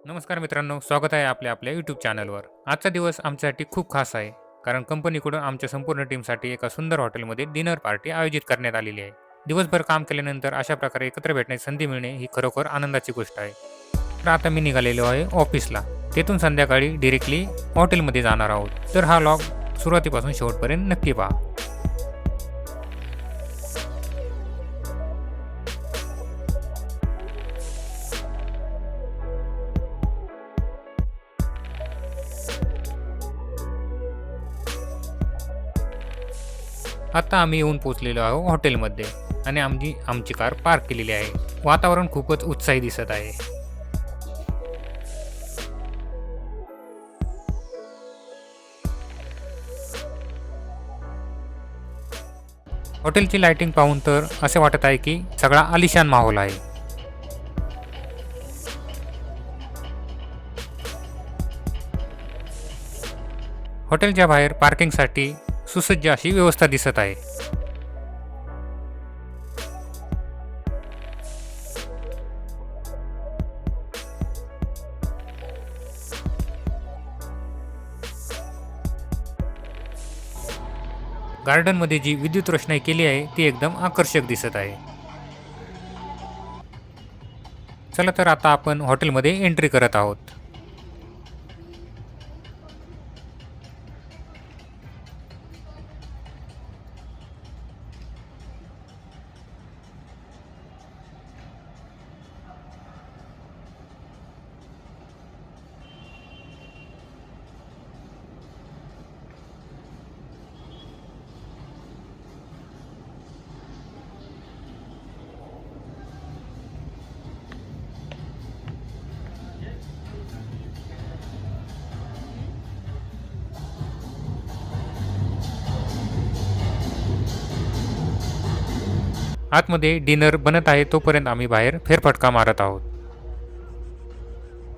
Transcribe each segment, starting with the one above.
नमस्कार मित्रांनो, स्वागत आहे आपल्या यूट्यूब चॅनलवर. आजचा दिवस आमच्यासाठी खूप खास आहे, कारण कंपनीकडून आमच्या संपूर्ण टीमसाठी एका सुंदर हॉटेलमध्ये डिनर पार्टी आयोजित करण्यात आलेली आहे. दिवसभर काम केल्यानंतर अशा प्रकारे एकत्र भेटण्याची संधी मिळणे ही खरोखर आनंदाची गोष्ट आहे. तर आता मी निघालेलो आहे ऑफिसला. तेथून संध्याकाळी डिरेक्टली हॉटेलमध्ये जाणार आहोत. तर हा व्लॉग सुरुवातीपासून शेवटपर्यंत नक्की पहा. आता आम्ही येऊन पोहोचलेलो आहोत हॉटेलमध्ये आणि आमची कार पार्क केलेली आहे. वातावरण खूपच उत्साही दिसत आहे. हॉटेलची लाइटिंग पाहून तर असे वाटत आहे की सगळा आलिशान माहोल आहे. हॉटेलच्या बाहेर पार्किंगसाठी सुसज्ज अशी व्यवस्था दिसत आहे. गार्डनमध्ये जी विद्युत रोषणाई केली आहे ती एकदम आकर्षक दिसत आहे. चला तर आता आपण हॉटेलमध्ये एंट्री करत आहोत. आतमध्ये डिनर बनत आहे तोपर्यंत आम्ही बाहेर फेरफटका मारत आहोत.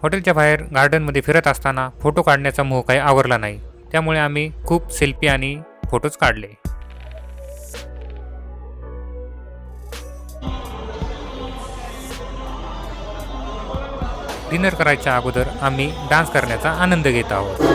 हॉटेलच्या बाहेर गार्डनमध्ये फिरत असताना फोटो काढण्याचा मोह काही आवरला नाही, त्यामुळे आम्ही खूप सेल्फी आणि फोटोज काढले. डिनर करायच्या अगोदर आम्ही डान्स करण्याचा आनंद घेत आहोत.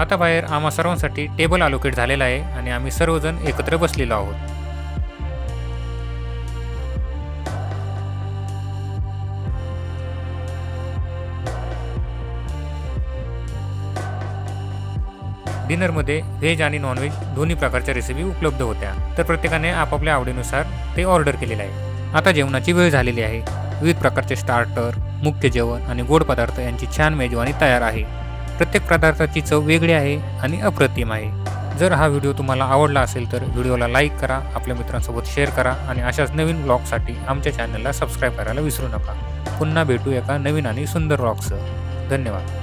आता बाहेर आम्हा सर्वांसाठी टेबल अलोकेट झालेला आहे आणि आम्ही सर्वजण एकत्र बसलेलो आहोत. डिनरमध्ये व्हेज आणि नॉनव्हेज दोन्ही प्रकारच्या रेसिपी उपलब्ध होत्या, तर प्रत्येकाने आपापल्या आवडीनुसार ते ऑर्डर केलेले आहे. आता जेवणाची वेळ झालेली आहे. विविध प्रकारचे स्टार्टर, मुख्य जेवण आणि गोड पदार्थ यांची छान मेजवानी तयार आहे. प्रत्येक पदार्थाची चव वेगळी आहे आणि अप्रतिम आहे. जर हा व्हिडिओ तुम्हाला आवडला असेल तर व्हिडिओला लाईक करा, आपल्या मित्रांसोबत शेअर करा आणि अशाच नवीन व्लॉगसाठी आमच्या चॅनलला सबस्क्राईब करायला विसरू नका. पुन्हा भेटू एका नवीन आणि सुंदर व्लॉगसह. धन्यवाद.